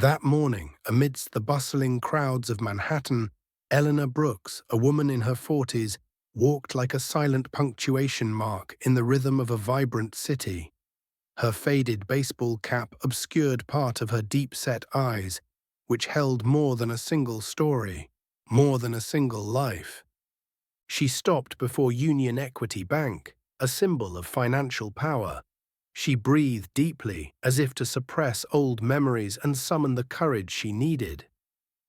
That morning, amidst the bustling crowds of Manhattan, Elena Brooks, a woman in her 40s, walked like a silent punctuation mark in the rhythm of a vibrant city. Her faded baseball cap obscured part of her deep-set eyes, which held more than a single story, more than a single life. She stopped before Union Equity Bank, a symbol of financial power. She breathed deeply, as if to suppress old memories and summon the courage she needed.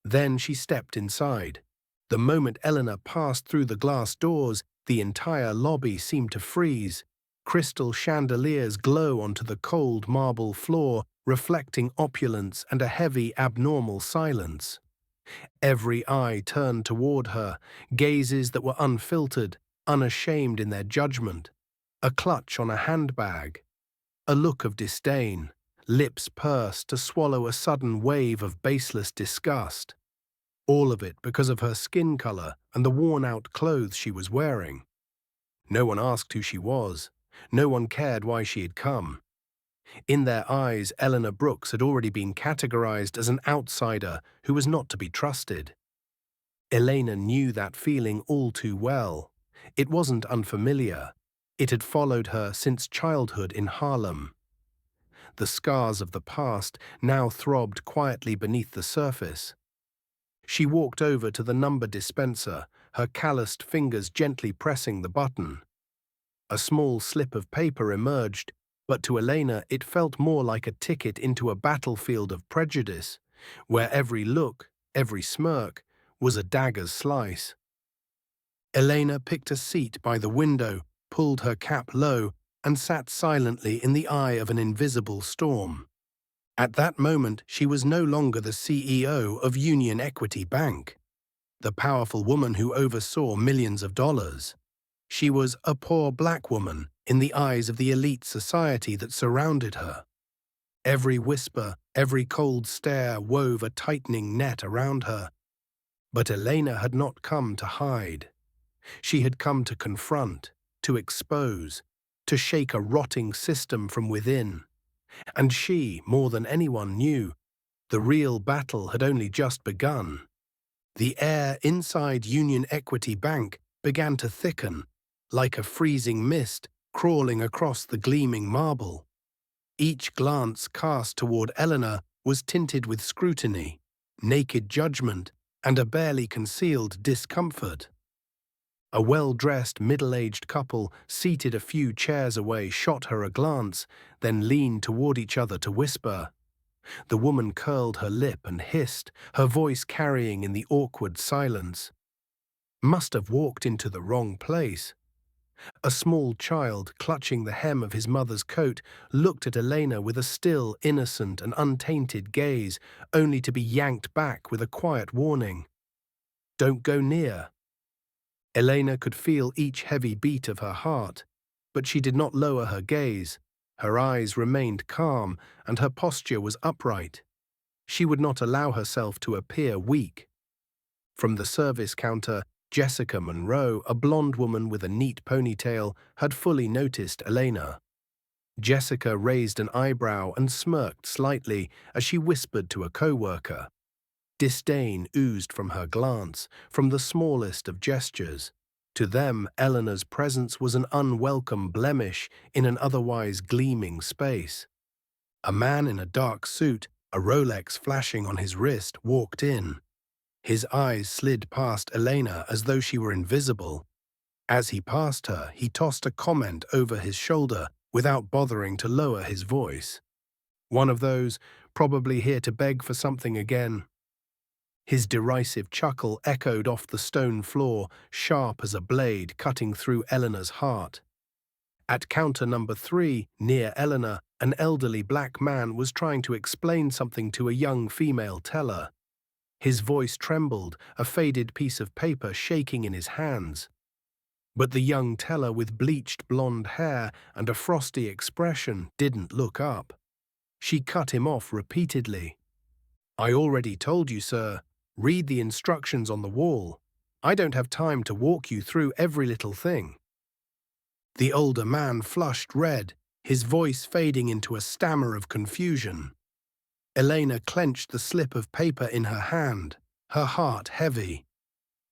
Then she stepped inside. The moment Eleanor passed through the glass doors, the entire lobby seemed to freeze. Crystal chandeliers glow onto the cold marble floor, reflecting opulence and a heavy, abnormal silence. Every eye turned toward her, gazes that were unfiltered, unashamed in their judgment. A clutch on a handbag, a look of disdain, lips pursed to swallow a sudden wave of baseless disgust. All of it because of her skin color and the worn-out clothes she was wearing. No one asked who she was. No one cared why she had come. In their eyes, Eleanor Brooks had already been categorized as an outsider who was not to be trusted. Elena knew that feeling all too well. It wasn't unfamiliar. It had followed her since childhood in Harlem. The scars of the past now throbbed quietly beneath the surface. She walked over to the number dispenser, her calloused fingers gently pressing the button. A small slip of paper emerged, but to Elena it felt more like a ticket into a battlefield of prejudice, where every look, every smirk, was a dagger's slice. Elena picked a seat by the window, pulled her cap low, and sat silently in the eye of an invisible storm. At that moment, she was no longer the CEO of Union Equity Bank, the powerful woman who oversaw millions of dollars. She was a poor black woman in the eyes of the elite society that surrounded her. Every whisper, every cold stare wove a tightening net around her. But Elena had not come to hide. She had come to confront, to expose, to shake a rotting system from within. And she, more than anyone, knew the real battle had only just begun. The air inside Union Equity Bank began to thicken, like a freezing mist crawling across the gleaming marble. Each glance cast toward Eleanor was tinted with scrutiny, naked judgment, and a barely concealed discomfort. A well-dressed, middle-aged couple seated a few chairs away shot her a glance, then leaned toward each other to whisper. The woman curled her lip and hissed, her voice carrying in the awkward silence. Must have walked into the wrong place. A small child, clutching the hem of his mother's coat, looked at Elena with a still, innocent and untainted gaze, only to be yanked back with a quiet warning. "Don't go near." Elena could feel each heavy beat of her heart, but she did not lower her gaze. Her eyes remained calm, and her posture was upright. She would not allow herself to appear weak. From the service counter, Jessica Monroe, a blonde woman with a neat ponytail, had fully noticed Elena. Jessica raised an eyebrow and smirked slightly as she whispered to a co-worker. Disdain oozed from her glance, from the smallest of gestures. To them, Eleanor's presence was an unwelcome blemish in an otherwise gleaming space. A man in a dark suit, a Rolex flashing on his wrist, walked in. His eyes slid past Elena as though she were invisible. As he passed her, he tossed a comment over his shoulder without bothering to lower his voice. One of those, probably here to beg for something again. His derisive chuckle echoed off the stone floor, sharp as a blade cutting through Eleanor's heart. At counter number 3, near Eleanor, an elderly black man was trying to explain something to a young female teller. His voice trembled, a faded piece of paper shaking in his hands. But the young teller with bleached blonde hair and a frosty expression didn't look up. She cut him off repeatedly. "I already told you, sir. Read the instructions on the wall. I don't have time to walk you through every little thing." The older man flushed red, his voice fading into a stammer of confusion. Elena clenched the slip of paper in her hand, her heart heavy.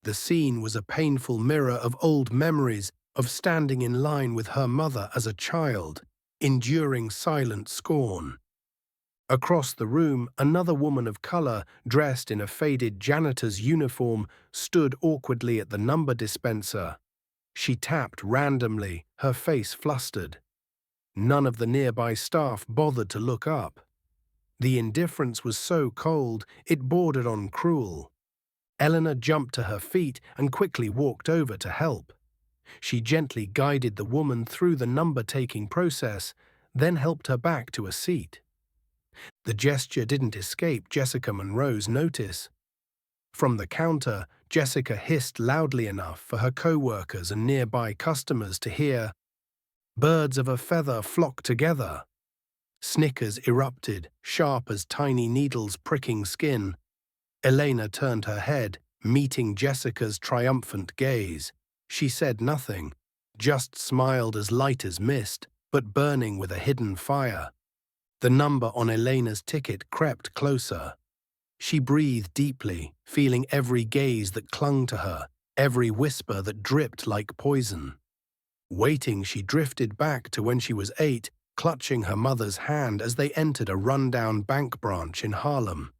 The scene was a painful mirror of old memories of standing in line with her mother as a child, enduring silent scorn. Across the room, another woman of color, dressed in a faded janitor's uniform, stood awkwardly at the number dispenser. She tapped randomly, her face flustered. None of the nearby staff bothered to look up. The indifference was so cold, it bordered on cruel. Elena jumped to her feet and quickly walked over to help. She gently guided the woman through the number-taking process, then helped her back to a seat. The gesture didn't escape Jessica Monroe's notice. From the counter, Jessica hissed loudly enough for her co-workers and nearby customers to hear. Birds of a feather flock together. Snickers erupted, sharp as tiny needles pricking skin. Elena turned her head, meeting Jessica's triumphant gaze. She said nothing, just smiled as light as mist, but burning with a hidden fire. The number on Elena's ticket crept closer. She breathed deeply, feeling every gaze that clung to her, every whisper that dripped like poison. Waiting, she drifted back to when she was 8, clutching her mother's hand as they entered a rundown bank branch in Harlem.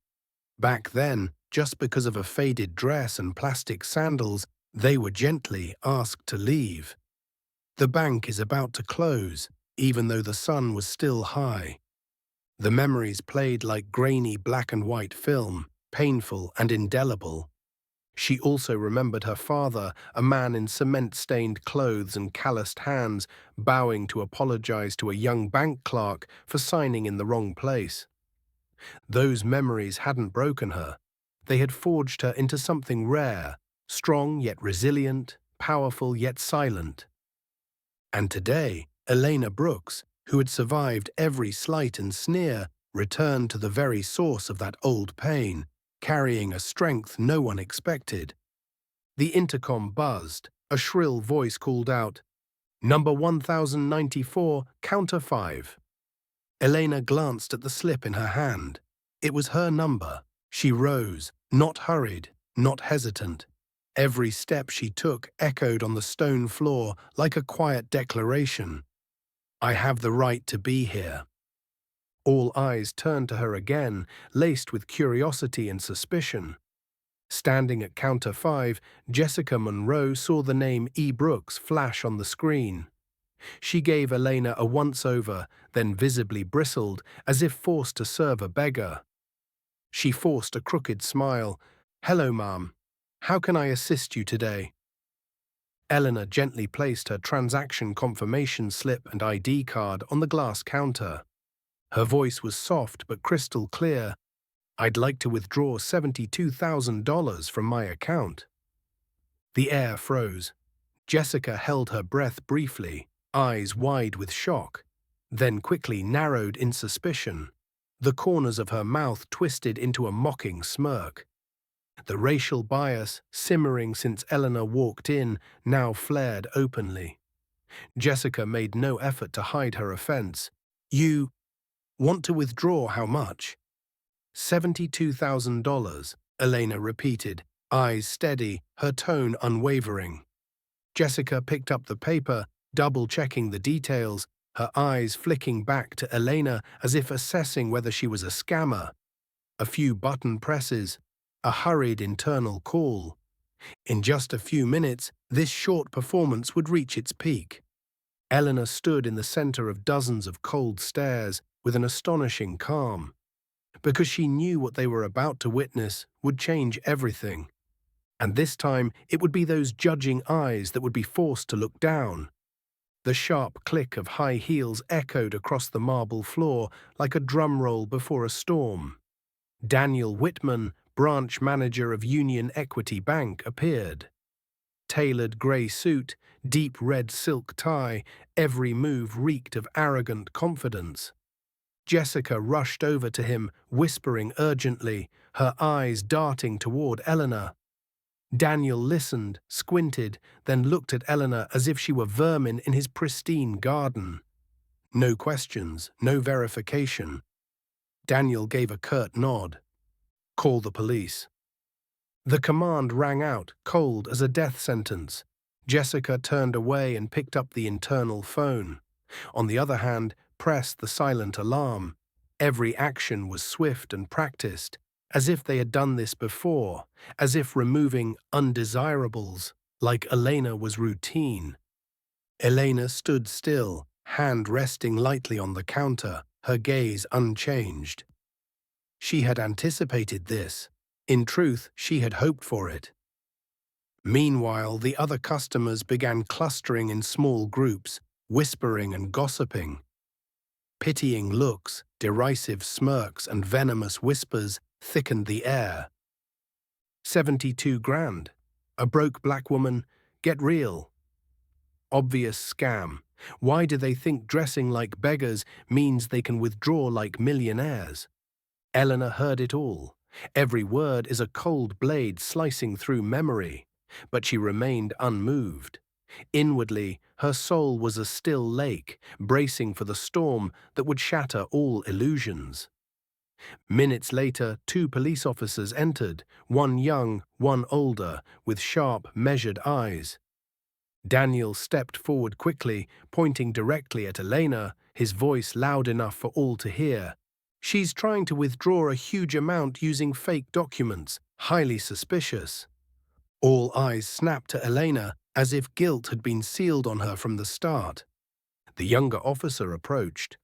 Back then, just because of a faded dress and plastic sandals, they were gently asked to leave. The bank is about to close, even though the sun was still high. The memories played like grainy black and white film, painful and indelible. She also remembered her father, a man in cement-stained clothes and calloused hands, bowing to apologize to a young bank clerk for signing in the wrong place. Those memories hadn't broken her. They had forged her into something rare, strong yet resilient, powerful yet silent. And today, Elena Brooks, who had survived every slight and sneer, returned to the very source of that old pain, carrying a strength no one expected. The intercom buzzed. A shrill voice called out, "Number 1094, counter 5. Elena glanced at the slip in her hand. It was her number. She rose, not hurried, not hesitant. Every step she took echoed on the stone floor like a quiet declaration. I have the right to be here. All eyes turned to her again, laced with curiosity and suspicion. Standing at counter 5, Jessica Monroe saw the name E. Brooks flash on the screen. She gave Elena a once-over, then visibly bristled, as if forced to serve a beggar. She forced a crooked smile. "Hello, ma'am. How can I assist you today?" Elena gently placed her transaction confirmation slip and ID card on the glass counter. Her voice was soft but crystal clear. "I'd like to withdraw $72,000 from my account." The air froze. Jessica held her breath briefly, eyes wide with shock, then quickly narrowed in suspicion. The corners of her mouth twisted into a mocking smirk. The racial bias, simmering since Elena walked in, now flared openly. Jessica made no effort to hide her offense. "You want to withdraw how much?" $72,000, Elena repeated, eyes steady, her tone unwavering. Jessica picked up the paper, double-checking the details, her eyes flicking back to Elena as if assessing whether she was a scammer. A few button presses, a hurried internal call. In just a few minutes, this short performance would reach its peak. Elena stood in the center of dozens of cold stares with an astonishing calm, because she knew what they were about to witness would change everything. And this time, it would be those judging eyes that would be forced to look down. The sharp click of high heels echoed across the marble floor like a drum roll before a storm. Daniel Whitman, branch manager of Union Equity Bank, appeared. Tailored grey suit, deep red silk tie, every move reeked of arrogant confidence. Jessica rushed over to him, whispering urgently, her eyes darting toward Elena. Daniel listened, squinted, then looked at Elena as if she were vermin in his pristine garden. No questions, no verification. Daniel gave a curt nod. Call the police. The command rang out, cold as a death sentence. Jessica turned away and picked up the internal phone. On the other hand, pressed the silent alarm. Every action was swift and practiced, as if they had done this before, as if removing undesirables, like Elena, was routine. Elena stood still, hand resting lightly on the counter, her gaze unchanged. She had anticipated this. In truth, she had hoped for it. Meanwhile, the other customers began clustering in small groups, whispering and gossiping. Pitying looks, derisive smirks, and venomous whispers thickened the air. 72 grand. A broke black woman. Get real. Obvious scam. Why do they think dressing like beggars means they can withdraw like millionaires? Eleanor heard it all. Every word is a cold blade slicing through memory, but she remained unmoved. Inwardly, her soul was a still lake, bracing for the storm that would shatter all illusions. Minutes later, 2 police officers entered, one young, one older, with sharp, measured eyes. Daniel stepped forward quickly, pointing directly at Elena, his voice loud enough for all to hear. She's trying to withdraw a huge amount using fake documents, highly suspicious. All eyes snapped to Elena, as if guilt had been sealed on her from the start. The younger officer approached.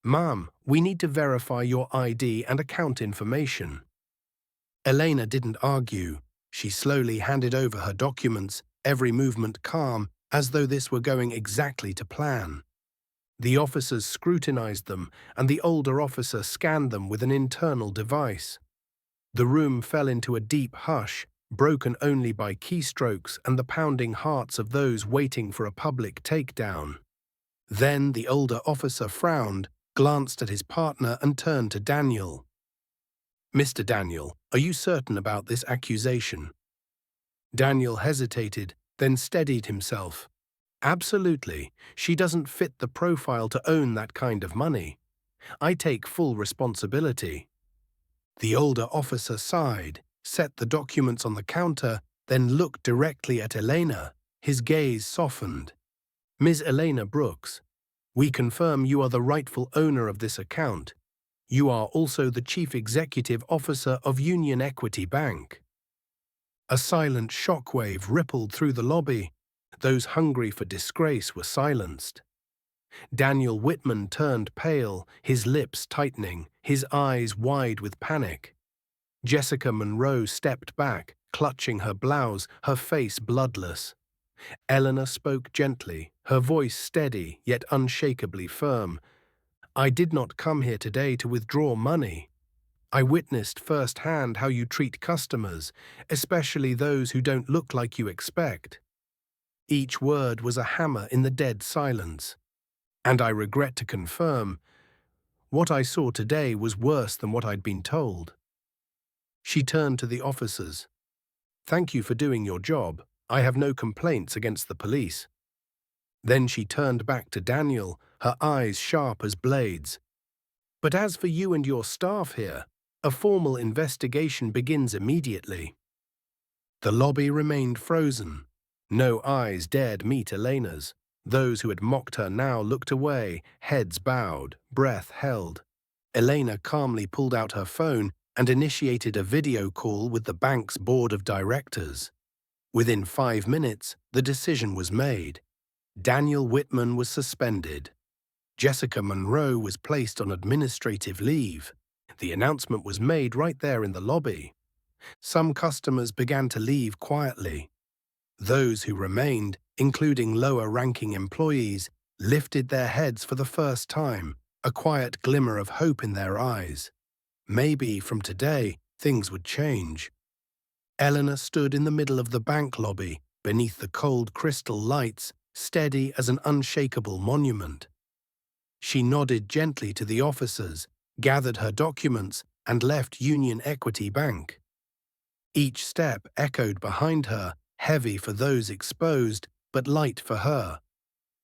"Ma'am, we need to verify your ID and account information." Elena didn't argue. She slowly handed over her documents, every movement calm, as though this were going exactly to plan. The officers scrutinized them, and the older officer scanned them with an internal device. The room fell into a deep hush, broken only by keystrokes and the pounding hearts of those waiting for a public takedown. Then the older officer frowned, glanced at his partner, and turned to Daniel. "Mr. Daniel, are you certain about this accusation?" Daniel hesitated, then steadied himself. "Absolutely. She doesn't fit the profile to own that kind of money. I take full responsibility." The older officer sighed, set the documents on the counter, then looked directly at Elena. His gaze softened. "Ms. Elena Brooks, we confirm you are the rightful owner of this account. You are also the Chief Executive Officer of Union Equity Bank." A silent shockwave rippled through the lobby. Those hungry for disgrace were silenced. Daniel Whitman turned pale, his lips tightening, his eyes wide with panic. Jessica Monroe stepped back, clutching her blouse, her face bloodless. Eleanor spoke gently, her voice steady yet unshakably firm. "I did not come here today to withdraw money. I witnessed firsthand how you treat customers, especially those who don't look like you expect." Each word was a hammer in the dead silence. "And I regret to confirm, what I saw today was worse than what I'd been told." She turned to the officers. "Thank you for doing your job. I have no complaints against the police." Then she turned back to Daniel, her eyes sharp as blades. "But as for you and your staff here, a formal investigation begins immediately." The lobby remained frozen. No eyes dared meet Elena's. Those who had mocked her now looked away, heads bowed, breath held. Elena calmly pulled out her phone and initiated a video call with the bank's board of directors. Within 5 minutes, the decision was made. Daniel Whitman was suspended. Jessica Monroe was placed on administrative leave. The announcement was made right there in the lobby. Some customers began to leave quietly. Those who remained, including lower-ranking employees, lifted their heads for the first time, a quiet glimmer of hope in their eyes. Maybe, from today, things would change. Eleanor stood in the middle of the bank lobby, beneath the cold crystal lights, steady as an unshakable monument. She nodded gently to the officers, gathered her documents, and left Union Equity Bank. Each step echoed behind her, heavy for those exposed, but light for her.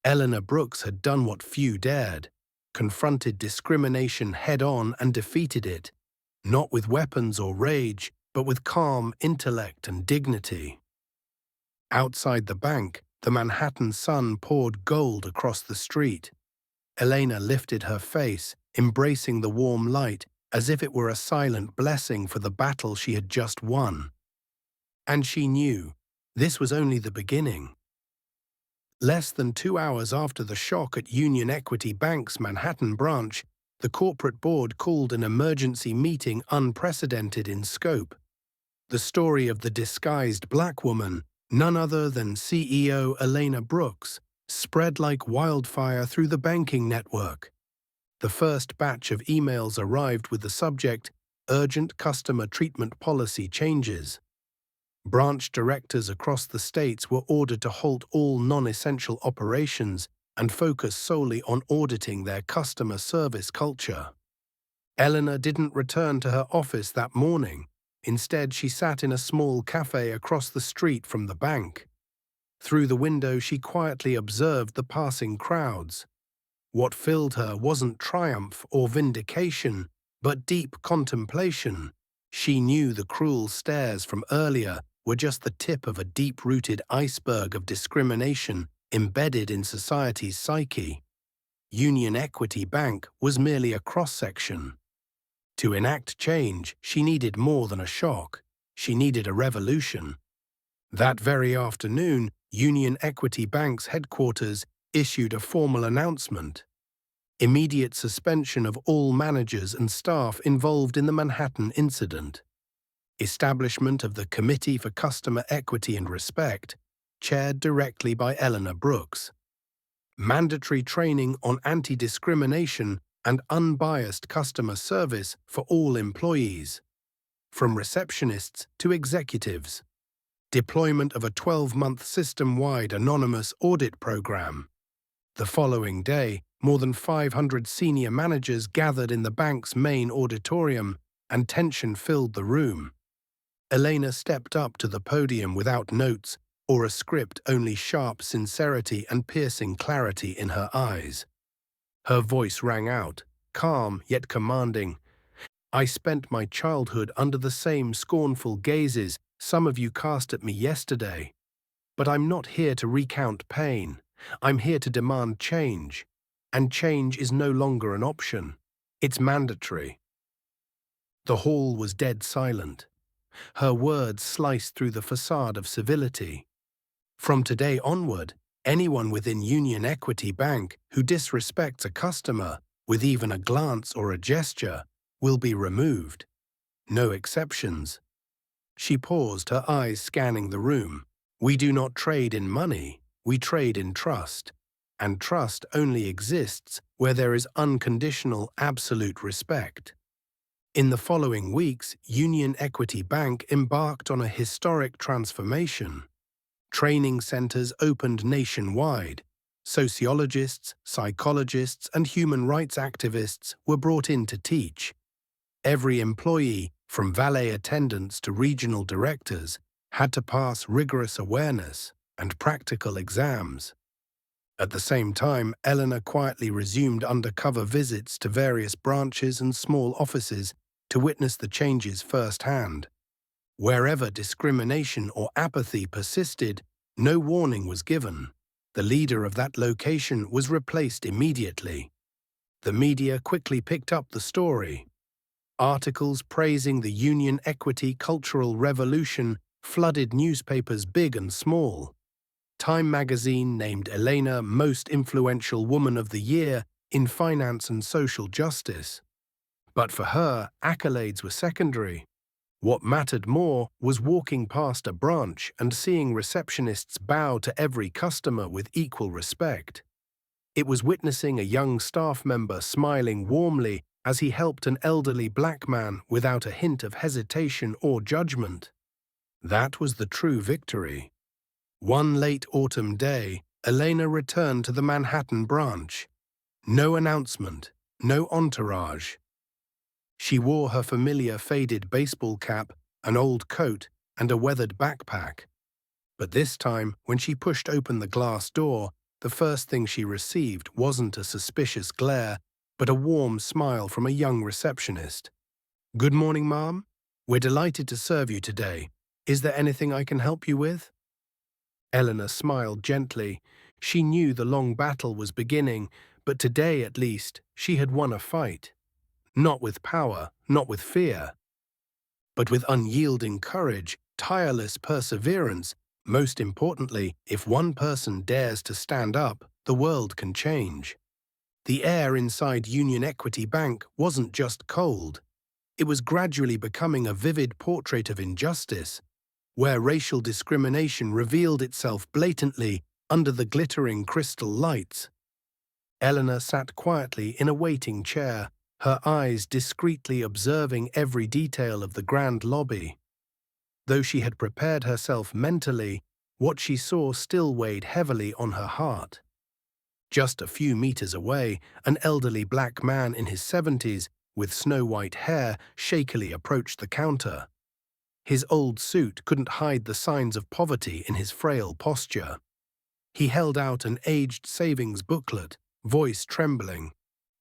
Elena Brooks had done what few dared. confronted discrimination head-on and defeated it, not with weapons or rage, but with calm intellect and dignity. Outside the bank, the Manhattan sun poured gold across the street. Elena lifted her face, embracing the warm light as if it were a silent blessing for the battle she had just won. And she knew this was only the beginning. Less than 2 hours after the shock at Union Equity Bank's Manhattan branch, the corporate board called an emergency meeting unprecedented in scope. The story of the disguised black woman, none other than CEO Elena Brooks, spread like wildfire through the banking network. The first batch of emails arrived with the subject, "Urgent Customer Treatment Policy Changes." Branch directors across the states were ordered to halt all non-essential operations and focus solely on auditing their customer service culture. Eleanor didn't return to her office that morning. Instead, she sat in a small cafe across the street from the bank. Through the window, she quietly observed the passing crowds. What filled her wasn't triumph or vindication, but deep contemplation. She knew the cruel stares from earlier were just the tip of a deep-rooted iceberg of discrimination embedded in society's psyche. Union Equity Bank was merely a cross-section. To enact change, she needed more than a shock. She needed a revolution. That very afternoon, Union Equity Bank's headquarters issued a formal announcement: immediate suspension of all managers and staff involved in the Manhattan incident. Establishment of the Committee for Customer Equity and Respect, chaired directly by Elena Brooks. Mandatory training on anti-discrimination and unbiased customer service for all employees, from receptionists to executives. Deployment of a 12-month system-wide anonymous audit program. The following day, more than 500 senior managers gathered in the bank's main auditorium, and tension filled the room. Elena stepped up to the podium without notes or a script, only sharp sincerity and piercing clarity in her eyes. Her voice rang out, calm yet commanding. "I spent my childhood under the same scornful gazes some of you cast at me yesterday. But I'm not here to recount pain. I'm here to demand change. And change is no longer an option. It's mandatory." The hall was dead silent. Her words sliced through the facade of civility. From today onward, anyone within Union Equity Bank who disrespects a customer with even a glance or a gesture will be removed. No exceptions. She paused, her eyes scanning the room. "We do not trade in money, we trade in trust. And trust only exists where there is unconditional, absolute respect." In the following weeks, Union Equity Bank embarked on a historic transformation. Training centers opened nationwide. Sociologists, psychologists, and human rights activists were brought in to teach. Every employee, from valet attendants to regional directors, had to pass rigorous awareness and practical exams. At the same time, Eleanor quietly resumed undercover visits to various branches and small offices to witness the changes firsthand. Wherever discrimination or apathy persisted, no warning was given. The leader of that location was replaced immediately. The media quickly picked up the story. Articles praising the Union Equity cultural revolution flooded newspapers big and small. Time magazine named Elena Most Influential Woman of the Year in Finance and Social Justice. But for her, accolades were secondary. What mattered more was walking past a branch and seeing receptionists bow to every customer with equal respect. It was witnessing a young staff member smiling warmly as he helped an elderly black man without a hint of hesitation or judgment. That was the true victory. One late autumn day, Elena returned to the Manhattan branch. No announcement, no entourage. She wore her familiar faded baseball cap, an old coat, and a weathered backpack. But this time, when she pushed open the glass door, the first thing she received wasn't a suspicious glare, but a warm smile from a young receptionist. "Good morning, ma'am. We're delighted to serve you today. Is there anything I can help you with?" Eleanor smiled gently. She knew the long battle was beginning, but today at least she had won a fight. Not with power, not with fear, but with unyielding courage, tireless perseverance. Most importantly, if one person dares to stand up, the world can change. The air inside Union Equity Bank wasn't just cold. It was gradually becoming a vivid portrait of injustice, where racial discrimination revealed itself blatantly under the glittering crystal lights. Eleanor sat quietly in a waiting chair, her eyes discreetly observing every detail of the grand lobby. Though she had prepared herself mentally, what she saw still weighed heavily on her heart. Just a few meters away, an elderly black man in his 70s, with snow-white hair, shakily approached the counter. His old suit couldn't hide the signs of poverty in his frail posture. He held out an aged savings booklet, voice trembling.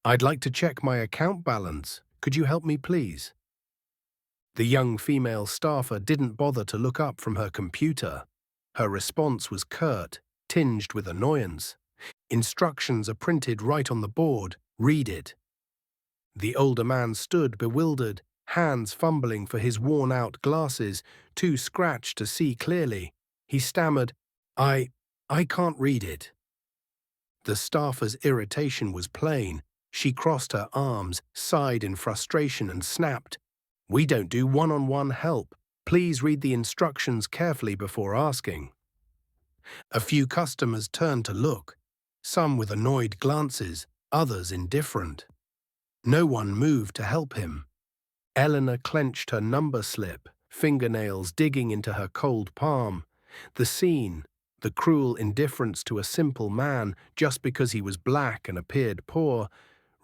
"I'd like to check my account balance. Could you help me, please?" The young female staffer didn't bother to look up from her computer. Her response was curt, tinged with annoyance. "Instructions are printed right on the board. Read it." The older man stood bewildered, hands fumbling for his worn-out glasses, too scratched to see clearly. He stammered, I can't read it." The staffer's irritation was plain. She crossed her arms, sighed in frustration, and snapped, "We don't do one-on-one help. Please read the instructions carefully before asking." A few customers turned to look, some with annoyed glances, others indifferent. No one moved to help him. Eleanor clenched her number slip, fingernails digging into her cold palm. The scene, the cruel indifference to a simple man just because he was black and appeared poor,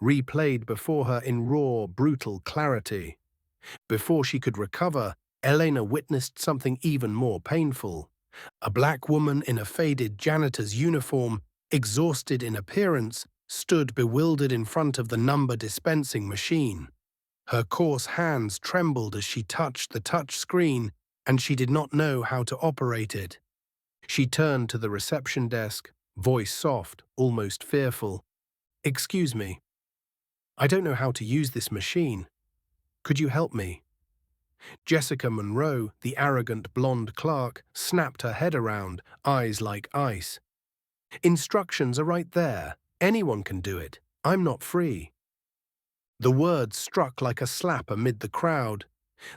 replayed before her in raw, brutal clarity. Before she could recover, Elena witnessed something even more painful. A black woman in a faded janitor's uniform, exhausted in appearance, stood bewildered in front of the number dispensing machine. Her coarse hands trembled as she touched the touch screen, and she did not know how to operate it. She turned to the reception desk, voice soft, almost fearful. "Excuse me. I don't know how to use this machine. Could you help me?" Jessica Monroe, the arrogant blonde clerk, snapped her head around, eyes like ice. "Instructions are right there. Anyone can do it. I'm not free." The words struck like a slap amid the crowd.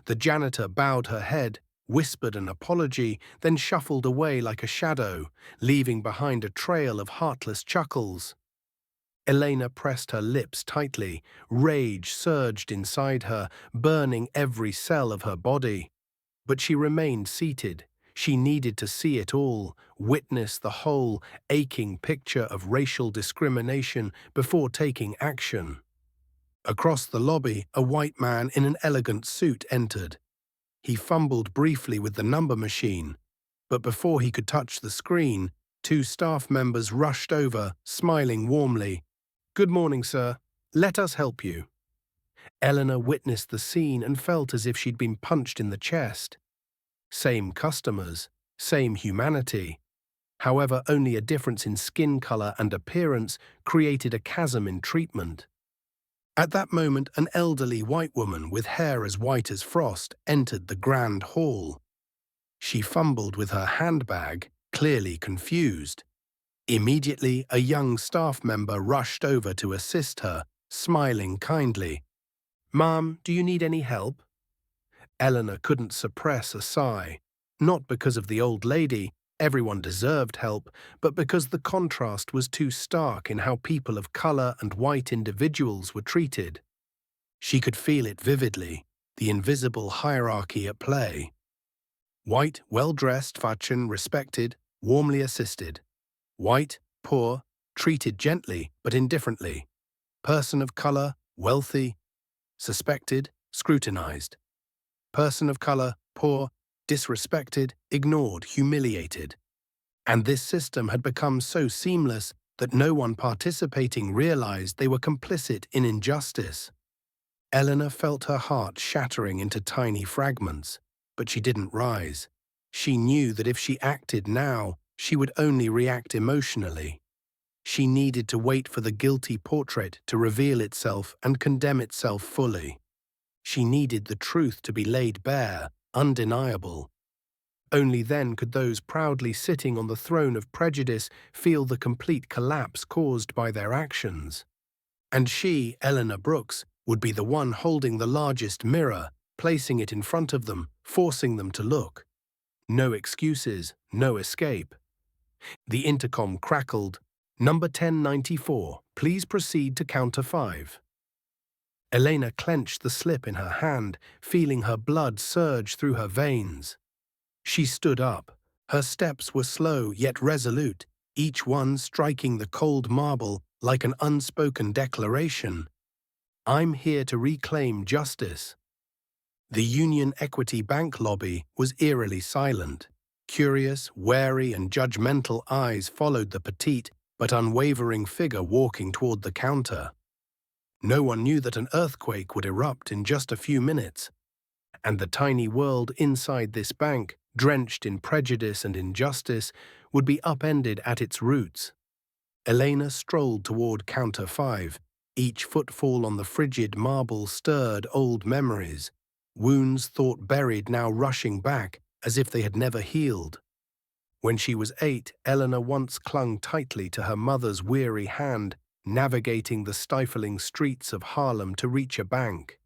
The janitor bowed her head, whispered an apology, then shuffled away like a shadow, leaving behind a trail of heartless chuckles. Elena pressed her lips tightly. Rage surged inside her, burning every cell of her body. But she remained seated. She needed to see it all, witness the whole, aching picture of racial discrimination before taking action. Across the lobby, a white man in an elegant suit entered. He fumbled briefly with the number machine, but before he could touch the screen, two staff members rushed over, smiling warmly. "Good morning, sir. Let us help you." Eleanor witnessed the scene and felt as if she'd been punched in the chest. Same customers, same humanity. However, only a difference in skin color and appearance created a chasm in treatment. At that moment, an elderly white woman with hair as white as frost entered the grand hall. She fumbled with her handbag, clearly confused. Immediately, a young staff member rushed over to assist her, smiling kindly. "Ma'am, do you need any help?" Eleanor couldn't suppress a sigh, not because of the old lady, everyone deserved help, but because the contrast was too stark in how people of color and white individuals were treated. She could feel it vividly, the invisible hierarchy at play. White, well-dressed, fashion, respected, warmly assisted. White, poor, treated gently but indifferently. Person of color, wealthy, suspected, scrutinized. Person of color, poor, disrespected, ignored, humiliated. And this system had become so seamless that no one participating realized they were complicit in injustice. Elena felt her heart shattering into tiny fragments, but she didn't rise. She knew that if she acted now, she would only react emotionally. She needed to wait for the guilty portrait to reveal itself and condemn itself fully. She needed the truth to be laid bare, undeniable. Only then could those proudly sitting on the throne of prejudice feel the complete collapse caused by their actions. And she, Elena Brooks, would be the one holding the largest mirror, placing it in front of them, forcing them to look. No excuses, no escape. The intercom crackled. "Number 1094, please proceed to counter 5. Elena clenched the slip in her hand, feeling her blood surge through her veins. She stood up. Her steps were slow yet resolute, each one striking the cold marble like an unspoken declaration. "I'm here to reclaim justice." The Union Equity Bank lobby was eerily silent. Curious, wary, and judgmental eyes followed the petite but unwavering figure walking toward the counter. No one knew that an earthquake would erupt in just a few minutes, and the tiny world inside this bank, drenched in prejudice and injustice, would be upended at its roots. Elena strolled toward counter 5. Each footfall on the frigid marble stirred old memories, wounds thought buried now rushing back as if they had never healed. When she was 8, Elena once clung tightly to her mother's weary hand, navigating the stifling streets of Harlem to reach a bank.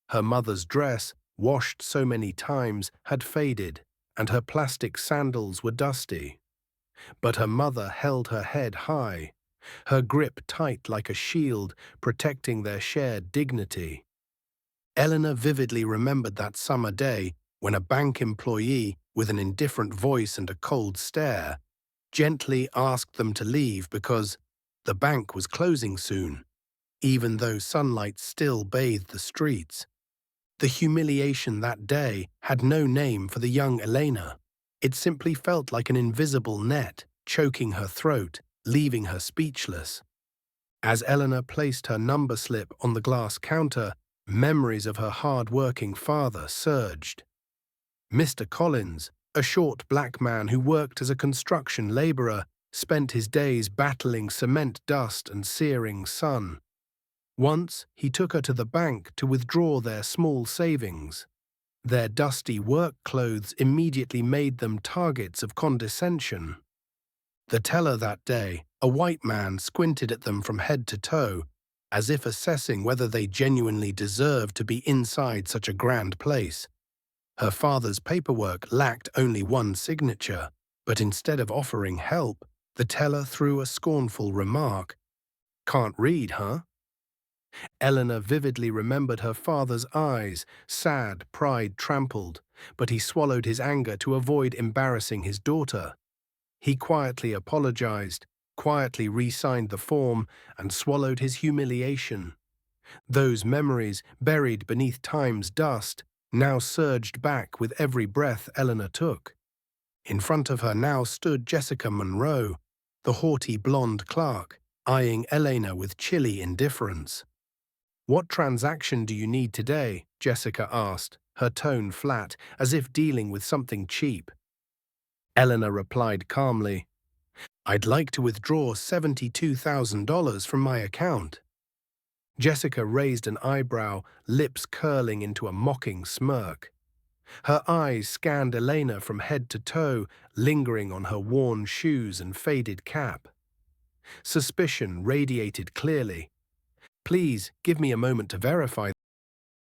Her mother's dress, washed so many times, had faded, and her plastic sandals were dusty. But her mother held her head high, her grip tight like a shield, protecting their shared dignity. Elena vividly remembered that summer day when a bank employee, with an indifferent voice and a cold stare, gently asked them to leave because the bank was closing soon, even though sunlight still bathed the streets. The humiliation that day had no name for the young Elena. It simply felt like an invisible net, choking her throat, leaving her speechless. As Elena placed her number slip on the glass counter, memories of her hard-working father surged. Mr. Collins, a short black man who worked as a construction laborer, spent his days battling cement dust and searing sun. Once, he took her to the bank to withdraw their small savings. Their dusty work clothes immediately made them targets of condescension. The teller that day, a white man, squinted at them from head to toe, as if assessing whether they genuinely deserved to be inside such a grand place. Her father's paperwork lacked only one signature, but instead of offering help, the teller threw a scornful remark. "Can't read, huh?" Elena vividly remembered her father's eyes, sad, pride trampled, but he swallowed his anger to avoid embarrassing his daughter. He quietly apologized, quietly re-signed the form, and swallowed his humiliation. Those memories, buried beneath time's dust, now surged back with every breath Elena took. In front of her now stood Jessica Monroe, the haughty blonde clerk, eyeing Elena with chilly indifference. "What transaction do you need today?" Jessica asked, her tone flat, as if dealing with something cheap. Elena replied calmly, "I'd like to withdraw $72,000 from my account." Jessica raised an eyebrow, lips curling into a mocking smirk. Her eyes scanned Elena from head to toe, lingering on her worn shoes and faded cap. Suspicion radiated clearly. "Please, give me a moment to verify."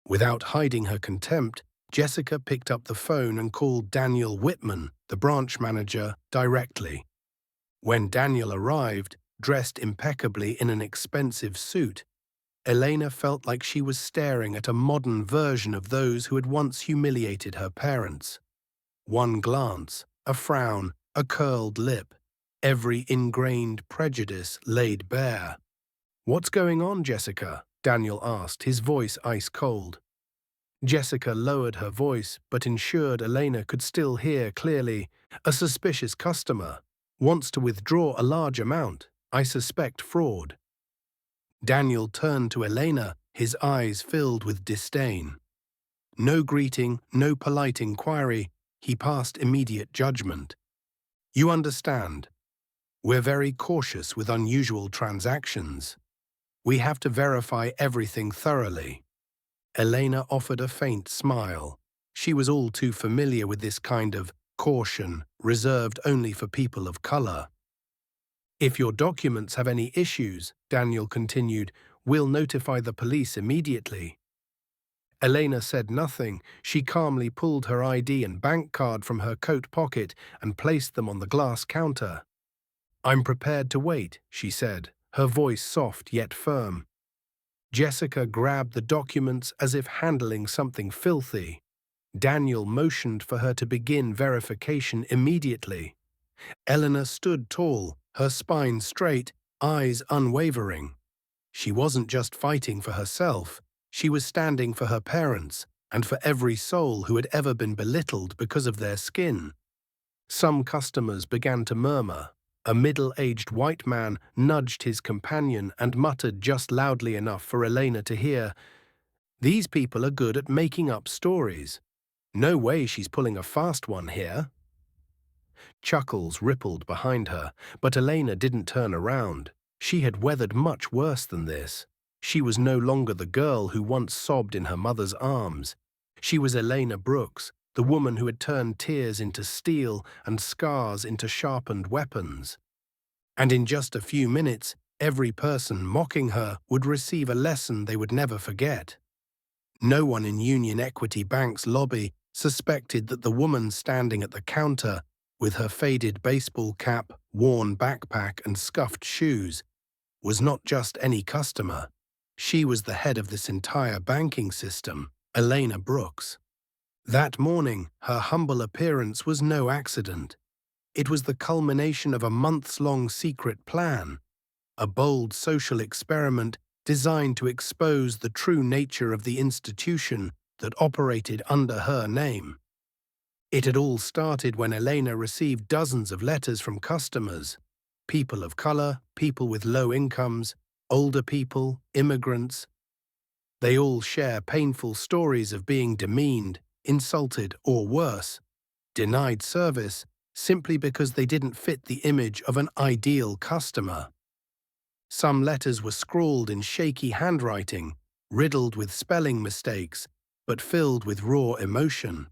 Without hiding her contempt, Jessica picked up the phone and called Daniel Whitman, the branch manager, directly. When Daniel arrived, dressed impeccably in an expensive suit, Elena felt like she was staring at a modern version of those who had once humiliated her parents. One glance, a frown, a curled lip, every ingrained prejudice laid bare. "What's going on, Jessica?" Daniel asked, his voice ice-cold. Jessica lowered her voice, but ensured Elena could still hear clearly. "A suspicious customer wants to withdraw a large amount. I suspect fraud. Daniel turned to Elena, his eyes filled with disdain. No greeting, no polite inquiry, he passed immediate judgment. You understand. We're very cautious with unusual transactions. We have to verify everything thoroughly. Elena offered a faint smile. She was all too familiar with this kind of caution, reserved only for people of color. If your documents have any issues, Daniel continued, we'll notify the police immediately. Elena said nothing. She calmly pulled her ID and bank card from her coat pocket and placed them on the glass counter. I'm prepared to wait, she said, her voice soft yet firm. Jessica grabbed the documents as if handling something filthy. Daniel motioned for her to begin verification immediately. Elena stood tall, her spine straight, eyes unwavering. She wasn't just fighting for herself, she was standing for her parents and for every soul who had ever been belittled because of their skin. Some customers began to murmur. A middle-aged white man nudged his companion and muttered just loudly enough for Elena to hear, "These people are good at making up stories. No way she's pulling a fast one here." Chuckles rippled behind her, but Elena didn't turn around. She had weathered much worse than this. She was no longer the girl who once sobbed in her mother's arms. She was Elena Brooks, the woman who had turned tears into steel and scars into sharpened weapons. And in just a few minutes, every person mocking her would receive a lesson they would never forget. No one in Union Equity Bank's lobby suspected that the woman standing at the counter, with her faded baseball cap, worn backpack and scuffed shoes, was not just any customer. She was the head of this entire banking system, Elena Brooks. That morning, her humble appearance was no accident. It was the culmination of a months-long secret plan, a bold social experiment designed to expose the true nature of the institution that operated under her name. It had all started when Elena received dozens of letters from customers, people of color, people with low incomes, older people, immigrants. They all share painful stories of being demeaned, insulted, or worse, denied service simply because they didn't fit the image of an ideal customer. Some letters were scrawled in shaky handwriting, riddled with spelling mistakes, but filled with raw emotion.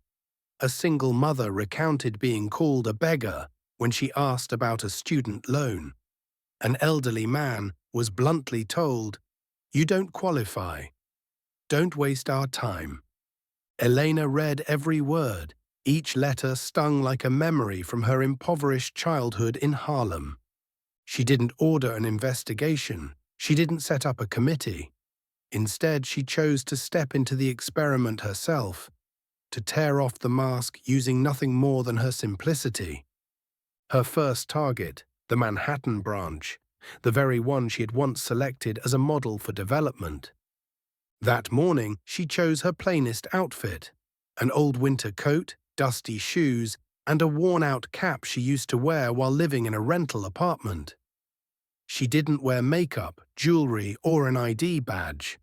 A single mother recounted being called a beggar when she asked about a student loan. An elderly man was bluntly told, "You don't qualify. Don't waste our time." Elena read every word. Each letter stung like a memory from her impoverished childhood in Harlem. She didn't order an investigation. She didn't set up a committee. Instead, she chose to step into the experiment herself, to tear off the mask using nothing more than her simplicity. Her first target, the Manhattan branch, the very one she had once selected as a model for development. That morning, she chose her plainest outfit, an old winter coat, dusty shoes, and a worn-out cap she used to wear while living in a rental apartment. She didn't wear makeup, jewelry, or an ID badge.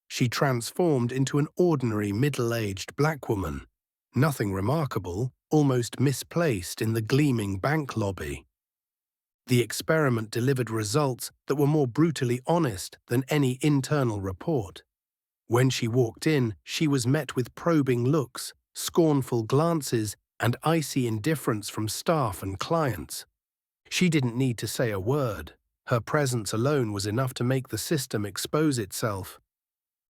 She transformed into an ordinary middle-aged black woman, nothing remarkable, almost misplaced in the gleaming bank lobby. The experiment delivered results that were more brutally honest than any internal report. When she walked in, she was met with probing looks, scornful glances, and icy indifference from staff and clients. She didn't need to say a word. Her presence alone was enough to make the system expose itself.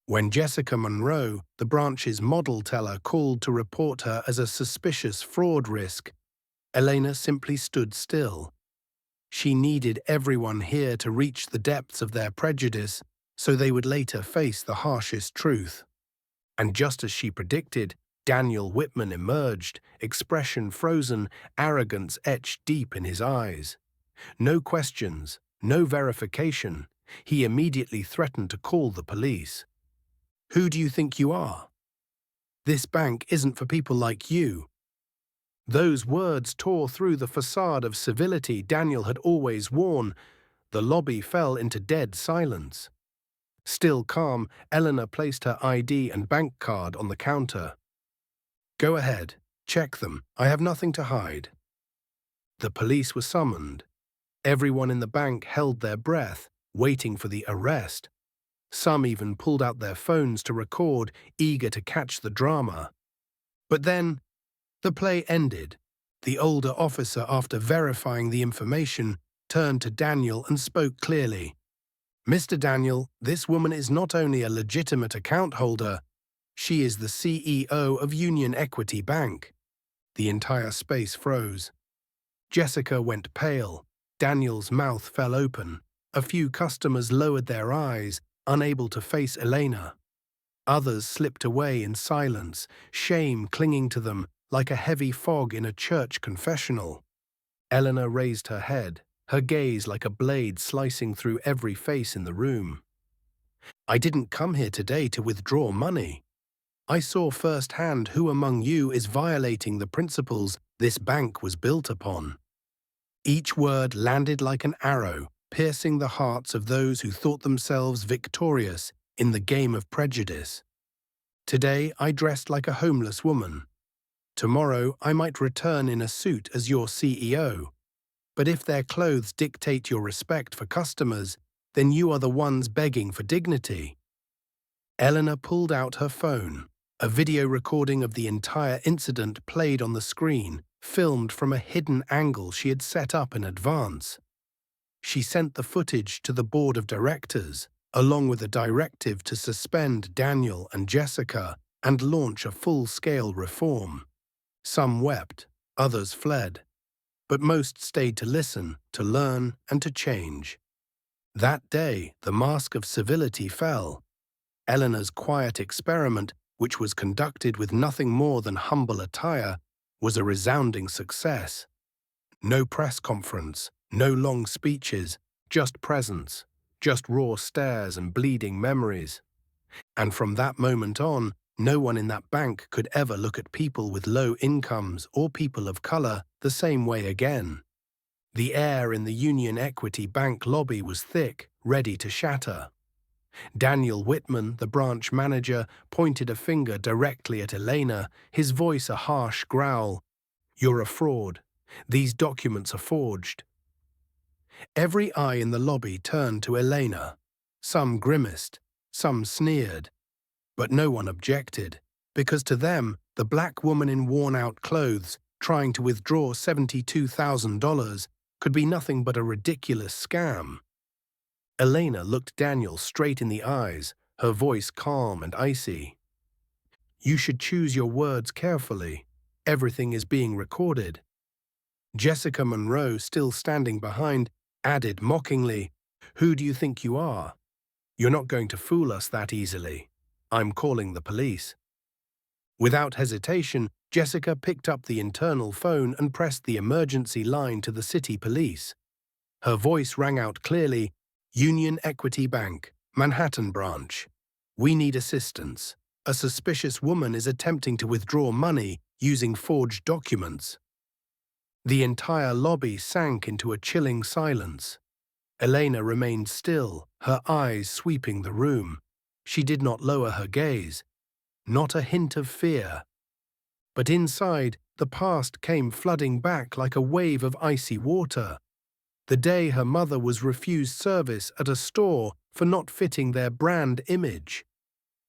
When Jessica Monroe, the branch's model teller, called to report her as a suspicious fraud risk, Elena simply stood still. She needed everyone here to reach the depths of their prejudice so they would later face the harshest truth. And just as she predicted, Daniel Whitman emerged, expression frozen, arrogance etched deep in his eyes. No questions, no verification. He immediately threatened to call the police. "Who do you think you are? This bank isn't for people like you." Those words tore through the facade of civility Daniel had always worn, The lobby fell into dead silence. Still calm, Elena placed her ID and bank card on the counter. "Go ahead. Check them. I have nothing to hide." The police were summoned. Everyone in the bank held their breath, waiting for the arrest. Some even pulled out their phones to record, eager to catch the drama. But then, the play ended. The older officer, after verifying the information, turned to Daniel and spoke clearly. "Mr. Daniel, this woman is not only a legitimate account holder, she is the CEO of Union Equity Bank." The entire space froze. Jessica went pale. Daniel's mouth fell open. A few customers lowered their eyes, unable to face Elena. Others slipped away in silence, shame clinging to them like a heavy fog in a church confessional. Elena raised her head, her gaze like a blade slicing through every face in the room. "I didn't come here today to withdraw money. I saw firsthand who among you is violating the principles this bank was built upon." Each word landed like an arrow, piercing the hearts of those who thought themselves victorious in the game of prejudice. "Today I dressed like a homeless woman. Tomorrow I might return in a suit as your CEO. But if their clothes dictate your respect for customers, then you are the ones begging for dignity." Elena pulled out her phone. A video recording of the entire incident played on the screen, filmed from a hidden angle she had set up in advance. She sent the footage to the board of directors, along with a directive to suspend Daniel and Jessica and launch a full-scale reform. Some wept, others fled, but most stayed to listen, to learn, and to change. That day, the mask of civility fell. Elena's quiet experiment, which was conducted with nothing more than humble attire, was a resounding success. No press conference, no long speeches, just presence, just raw stares and bleeding memories. And from that moment on, no one in that bank could ever look at people with low incomes or people of color the same way again. The air in the Union Equity Bank lobby was thick, ready to shatter. Daniel Whitman, the branch manager, pointed a finger directly at Elena, his voice a harsh growl. "You're a fraud. These documents are forged." Every eye in the lobby turned to Elena. Some grimaced, some sneered. But no one objected, because to them, the black woman in worn-out clothes, trying to withdraw $72,000, could be nothing but a ridiculous scam. Elena looked Daniel straight in the eyes, her voice calm and icy. "You should choose your words carefully. Everything is being recorded." Jessica Monroe, still standing behind, added mockingly, "Who do you think you are? You're not going to fool us that easily. I'm calling the police." Without hesitation, Jessica picked up the internal phone and pressed the emergency line to the city police. Her voice rang out clearly, "Union Equity Bank, Manhattan branch. We need assistance. A suspicious woman is attempting to withdraw money using forged documents." The entire lobby sank into a chilling silence. Elena remained still, her eyes sweeping the room. She did not lower her gaze. Not a hint of fear. But inside, the past came flooding back like a wave of icy water. The day her mother was refused service at a store for not fitting their brand image.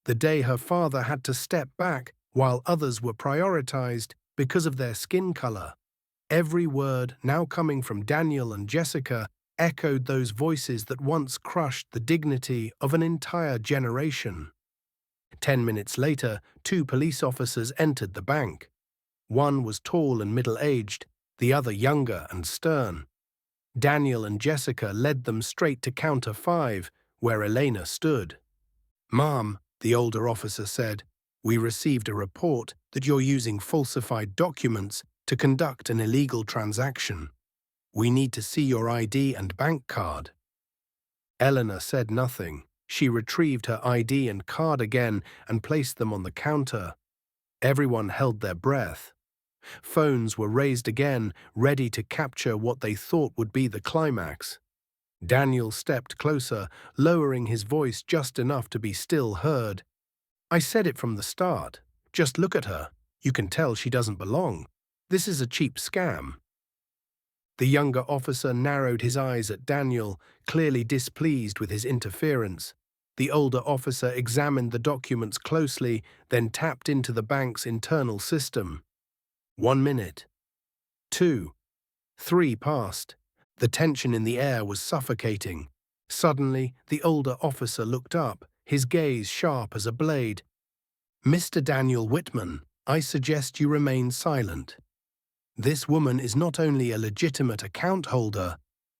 The day her father had to step back while others were prioritized because of their skin color. Every word, now coming from Daniel and Jessica, echoed those voices that once crushed the dignity of an entire generation. 10 minutes later, 2 police officers entered the bank. One was tall and middle-aged, the other younger and stern. Daniel and Jessica led them straight to counter 5, where Elena stood. "Ma'am," the older officer said, "we received a report that you're using falsified documents to conduct an illegal transaction. We need to see your ID and bank card." Elena said nothing. She retrieved her ID and card again and placed them on the counter. Everyone held their breath. Phones were raised again, ready to capture what they thought would be the climax. Daniel stepped closer, lowering his voice just enough to be still heard. I said it from the start. Just look at her. You can tell she doesn't belong. This is a cheap scam. The younger officer narrowed his eyes at Daniel, clearly displeased with his interference. The older officer examined the documents closely, then tapped into the bank's internal system. 1 minute. 2. 3 passed. The tension in the air was suffocating. Suddenly, the older officer looked up, his gaze sharp as a blade. "Mr. Daniel Whitman, I suggest you remain silent. This woman is not only a legitimate account holder,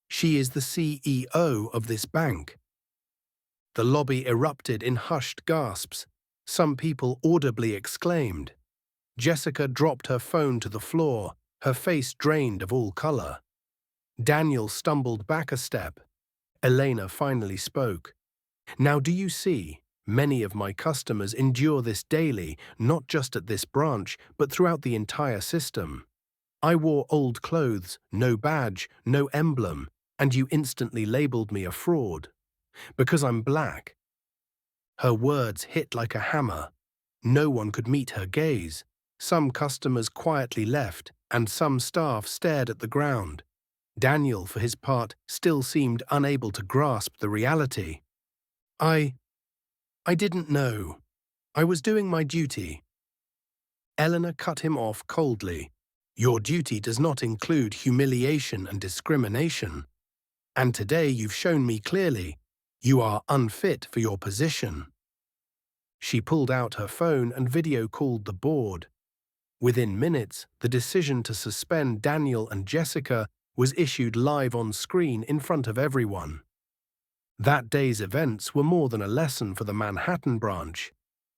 she is the CEO of this bank." The lobby erupted in hushed gasps. Some people audibly exclaimed. Jessica dropped her phone to the floor, her face drained of all color. Daniel stumbled back a step. Elena finally spoke. "Now do you see? Many of my customers endure this daily, not just at this branch, but throughout the entire system. I wore old clothes, no badge, no emblem, and you instantly labeled me a fraud. Because I'm black." Her words hit like a hammer. No one could meet her gaze. Some customers quietly left, and some staff stared at the ground. Daniel, for his part, still seemed unable to grasp the reality. I didn't know. I was doing my duty." Eleanor cut him off coldly. "Your duty does not include humiliation and discrimination. And today you've shown me clearly, you are unfit for your position." She pulled out her phone and video called the board. Within minutes, the decision to suspend Daniel and Jessica was issued live on screen in front of everyone. That day's events were more than a lesson for the Manhattan branch.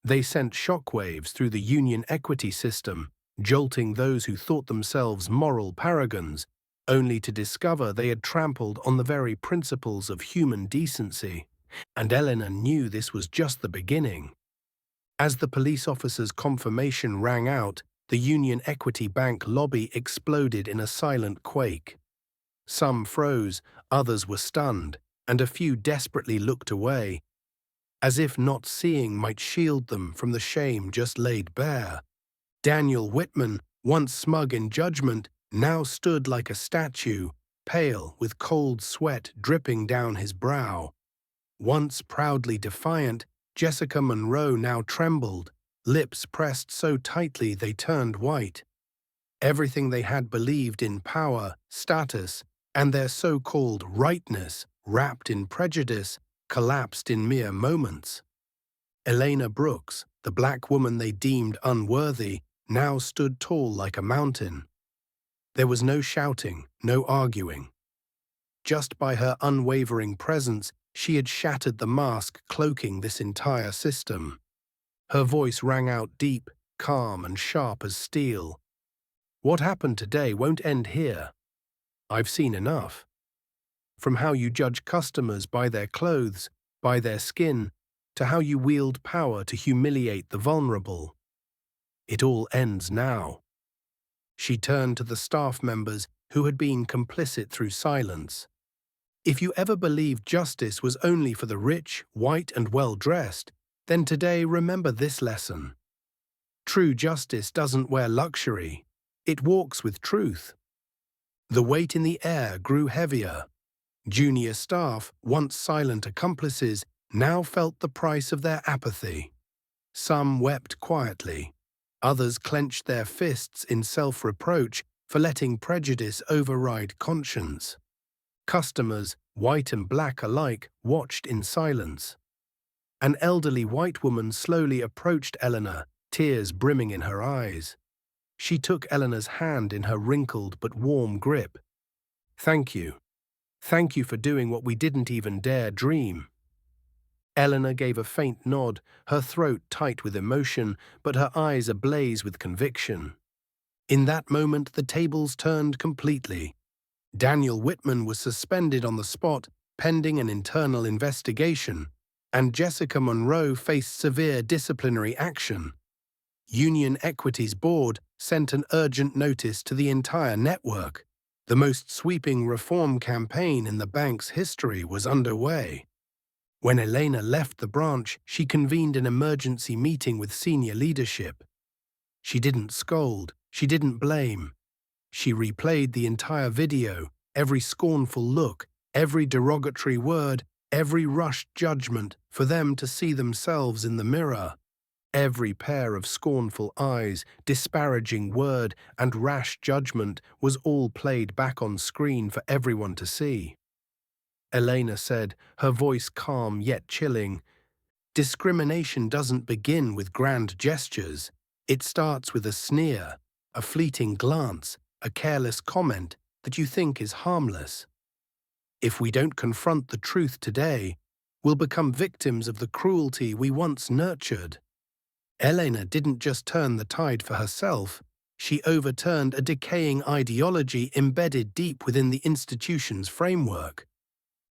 They sent shockwaves through the union equity system, jolting those who thought themselves moral paragons, only to discover they had trampled on the very principles of human decency. And Eleanor knew this was just the beginning. As the police officer's confirmation rang out, the Union Equity Bank lobby exploded in a silent quake. Some froze, others were stunned, and a few desperately looked away, as if not seeing might shield them from the shame just laid bare. Daniel Whitman, once smug in judgment, now stood like a statue, pale with cold sweat dripping down his brow. Once proudly defiant, Jessica Monroe now trembled, lips pressed so tightly they turned white. Everything they had believed in power, status, and their so-called rightness, wrapped in prejudice, collapsed in mere moments. Elena Brooks, the black woman they deemed unworthy, now stood tall like a mountain. There was no shouting, no arguing. Just by her unwavering presence, she had shattered the mask cloaking this entire system. Her voice rang out deep, calm, and sharp as steel. "What happened today won't end here. I've seen enough. From how you judge customers by their clothes, by their skin, to how you wield power to humiliate the vulnerable. It all ends now." She turned to the staff members who had been complicit through silence. "If you ever believed justice was only for the rich, white, and well-dressed, then today remember this lesson. True justice doesn't wear luxury. It walks with truth." The weight in the air grew heavier. Junior staff, once silent accomplices, now felt the price of their apathy. Some wept quietly. Others clenched their fists in self-reproach for letting prejudice override conscience. Customers, white and black alike, watched in silence. An elderly white woman slowly approached Eleanor, tears brimming in her eyes. She took Eleanor's hand in her wrinkled but warm grip. "Thank you. Thank you for doing what we didn't even dare dream." Eleanor gave a faint nod, her throat tight with emotion, but her eyes ablaze with conviction. In that moment, the tables turned completely. Daniel Whitman was suspended on the spot, pending an internal investigation, and Jessica Monroe faced severe disciplinary action. Union Equity's board sent an urgent notice to the entire network. The most sweeping reform campaign in the bank's history was underway. When Elena left the branch, she convened an emergency meeting with senior leadership. She didn't scold, she didn't blame. She replayed the entire video, every scornful look, every derogatory word, every rushed judgment, for them to see themselves in the mirror. Every pair of scornful eyes, disparaging word, and rash judgment was all played back on screen for everyone to see. Elena said, her voice calm yet chilling, "Discrimination doesn't begin with grand gestures. It starts with a sneer, a fleeting glance, a careless comment that you think is harmless. If we don't confront the truth today, we'll become victims of the cruelty we once nurtured." Elena didn't just turn the tide for herself, she overturned a decaying ideology embedded deep within the institution's framework.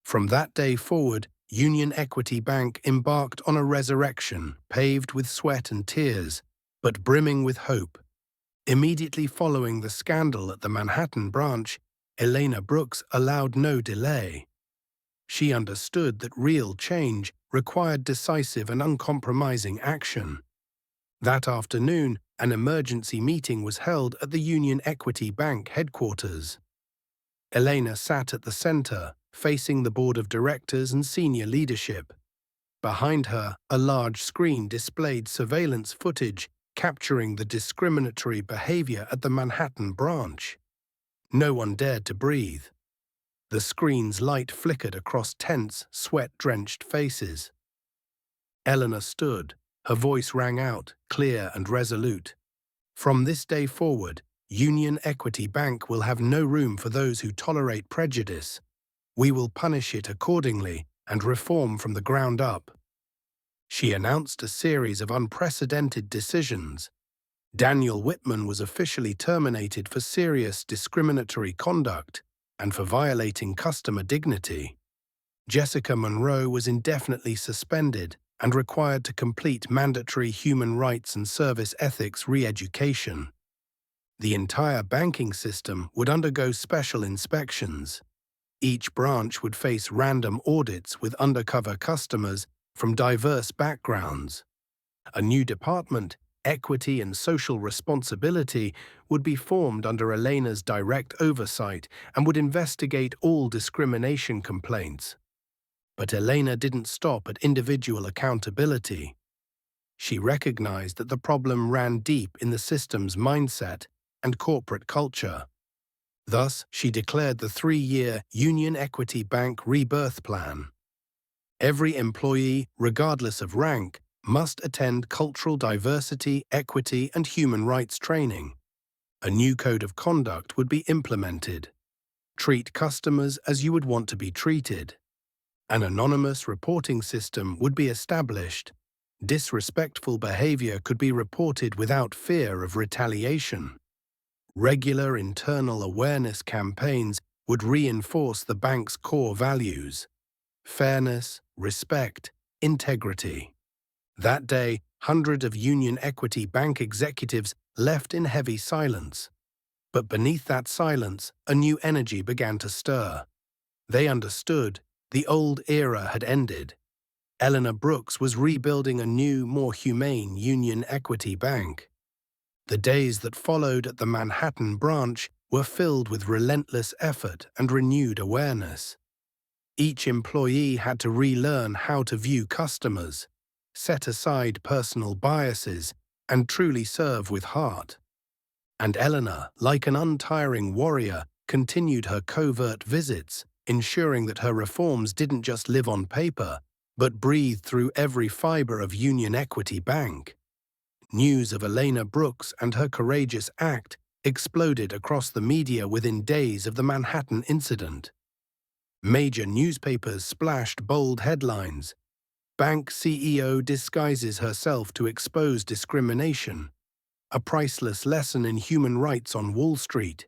From that day forward, Union Equity Bank embarked on a resurrection paved with sweat and tears, but brimming with hope. Immediately following the scandal at the Manhattan branch, Elena Brooks allowed no delay. She understood that real change required decisive and uncompromising action. That afternoon, an emergency meeting was held at the Union Equity Bank headquarters. Elena sat at the center, facing the board of directors and senior leadership. Behind her, a large screen displayed surveillance footage capturing the discriminatory behavior at the Manhattan branch. No one dared to breathe. The screen's light flickered across tense, sweat-drenched faces. Eleanor stood. Her voice rang out, clear and resolute. "From this day forward, Union Equity Bank will have no room for those who tolerate prejudice. We will punish it accordingly and reform from the ground up." She announced a series of unprecedented decisions. Daniel Whitman was officially terminated for serious discriminatory conduct and for violating customer dignity. Jessica Monroe was indefinitely suspended and required to complete mandatory human rights and service ethics re-education. The entire banking system would undergo special inspections. Each branch would face random audits with undercover customers from diverse backgrounds. A new department, Equity and Social Responsibility, would be formed under Elena's direct oversight and would investigate all discrimination complaints. But Elena didn't stop at individual accountability. She recognized that the problem ran deep in the system's mindset and corporate culture. Thus, she declared the 3-year Union Equity Bank Rebirth Plan. Every employee, regardless of rank, must attend cultural diversity, equity, and human rights training. A new code of conduct would be implemented. Treat customers as you would want to be treated. An anonymous reporting system would be established. Disrespectful behavior could be reported without fear of retaliation. Regular internal awareness campaigns would reinforce the bank's core values: fairness, respect, integrity. That day, hundreds of Union Equity Bank executives left in heavy silence. But beneath that silence, a new energy began to stir. They understood the old era had ended. Elena Brooks was rebuilding a new, more humane Union Equity Bank. The days that followed at the Manhattan branch were filled with relentless effort and renewed awareness. Each employee had to relearn how to view customers, set aside personal biases, and truly serve with heart. And Eleanor, like an untiring warrior, continued her covert visits, ensuring that her reforms didn't just live on paper, but breathed through every fiber of Union Equity Bank. News of Elena Brooks and her courageous act exploded across the media within days of the Manhattan incident. Major newspapers splashed bold headlines. "Bank CEO disguises herself to expose discrimination. A priceless lesson in human rights on Wall Street."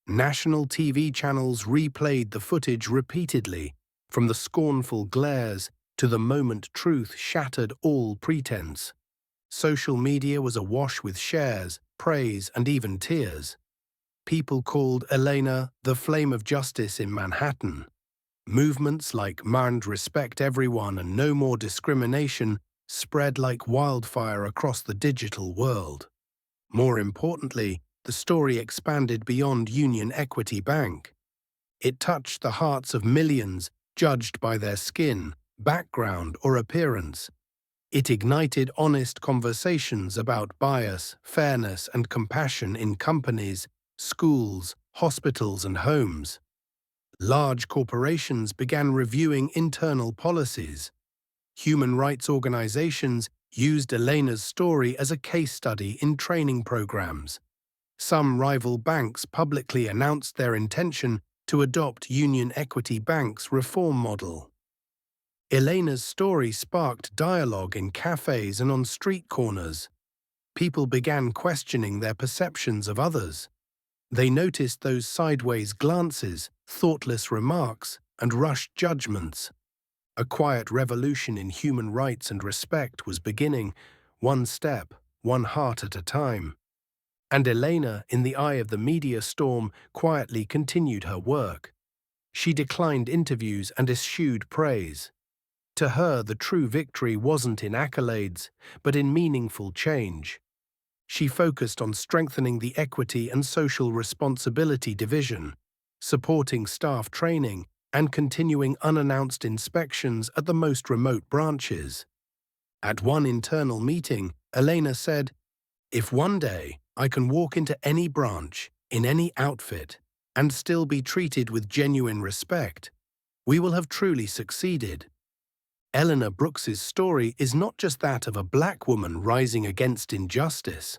National TV channels replayed the footage repeatedly, from the scornful glares to the moment truth shattered all pretense. Social media was awash with shares, praise, and even tears. people called Elena the Flame of Justice in Manhattan. Movements like Mind Respect Everyone and No More Discrimination spread like wildfire across the digital world. More importantly, the story expanded beyond Union Equity Bank. It touched the hearts of millions, judged by their skin, background, or appearance. It ignited honest conversations about bias, fairness, and compassion in companies, schools, hospitals, and homes. Large corporations began reviewing internal policies. Human rights organizations used Elena's story as a case study in training programs. Some rival banks publicly announced their intention to adopt Union Equity Bank's reform model. Elena's story sparked dialogue in cafes and on street corners. People began questioning their perceptions of others. They noticed those sideways glances, thoughtless remarks, and rushed judgments. A quiet revolution in human rights and respect was beginning, one step, one heart at a time. And Elena, in the eye of the media storm, quietly continued her work. She declined interviews and eschewed praise. To her, the true victory wasn't in accolades, but in meaningful change. She focused on strengthening the equity and social responsibility division, supporting staff training, and continuing unannounced inspections at the most remote branches. At one internal meeting, Elena said, "If one day I can walk into any branch, in any outfit, and still be treated with genuine respect, we will have truly succeeded." Elena Brooks's story is not just that of a black woman rising against injustice.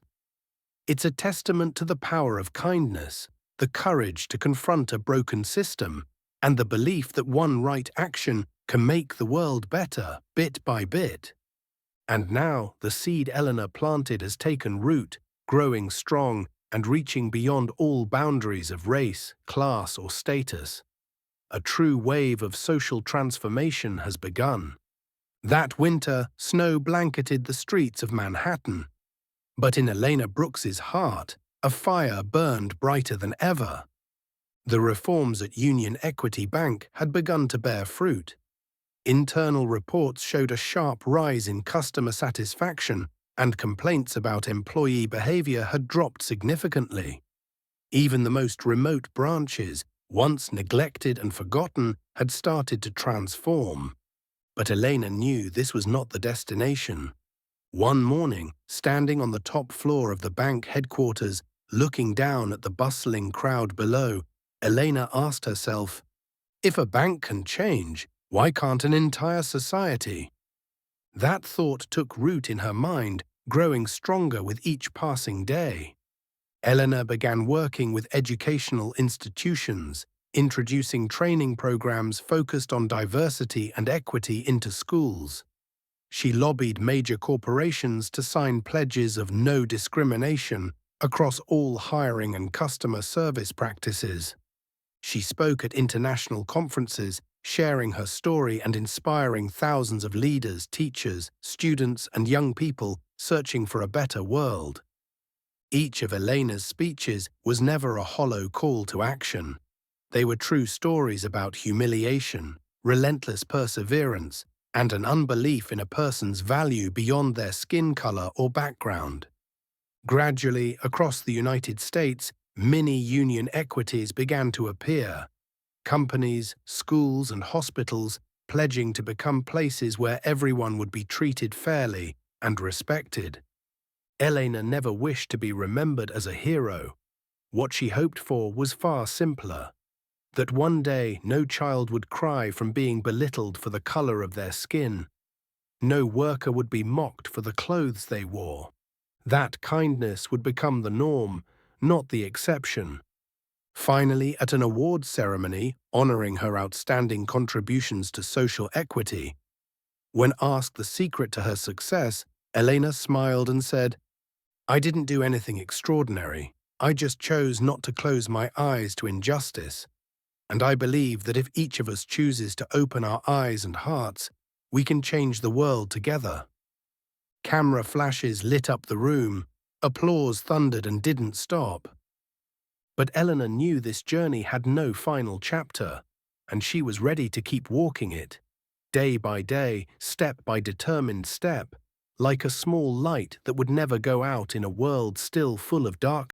It's a testament to the power of kindness, the courage to confront a broken system, and the belief that one right action can make the world better, bit by bit. And now, the seed Elena planted has taken root, growing strong and reaching beyond all boundaries of race, class, or status. A true wave of social transformation has begun. That winter, snow blanketed the streets of Manhattan. But in Elena Brooks's heart, a fire burned brighter than ever. The reforms at Union Equity Bank had begun to bear fruit. Internal reports showed a sharp rise in customer satisfaction, and complaints about employee behavior had dropped significantly. Even the most remote branches, once neglected and forgotten, had started to transform. But Elena knew this was not the destination. One morning, standing on the top floor of the bank headquarters, looking down at the bustling crowd below, Elena asked herself, "If a bank can change, why can't an entire society?" That thought took root in her mind, growing stronger with each passing day. Elena began working with educational institutions, introducing training programs focused on diversity and equity into schools. She lobbied major corporations to sign pledges of no discrimination across all hiring and customer service practices. She spoke at international conferences, sharing her story and inspiring thousands of leaders, teachers, students, and young people searching for a better world. Each of Elena's speeches was never a hollow call to action. They were true stories about humiliation, relentless perseverance, and an unbelief in a person's value beyond their skin color or background. Gradually, across the United States, mini-union equities began to appear. Companies, schools, and hospitals pledging to become places where everyone would be treated fairly and respected. Elena never wished to be remembered as a hero. What she hoped for was far simpler: that one day no child would cry from being belittled for the color of their skin. No worker would be mocked for the clothes they wore. That kindness would become the norm, not the exception. Finally, at an awards ceremony honoring her outstanding contributions to social equity, when asked the secret to her success, Elena smiled and said, "I didn't do anything extraordinary. I just chose not to close my eyes to injustice. And I believe that if each of us chooses to open our eyes and hearts, we can change the world together." Camera flashes lit up the room. Applause thundered and didn't stop. But Elena knew this journey had no final chapter, and she was ready to keep walking it, day by day, step by determined step, like a small light that would never go out in a world still full of darkness.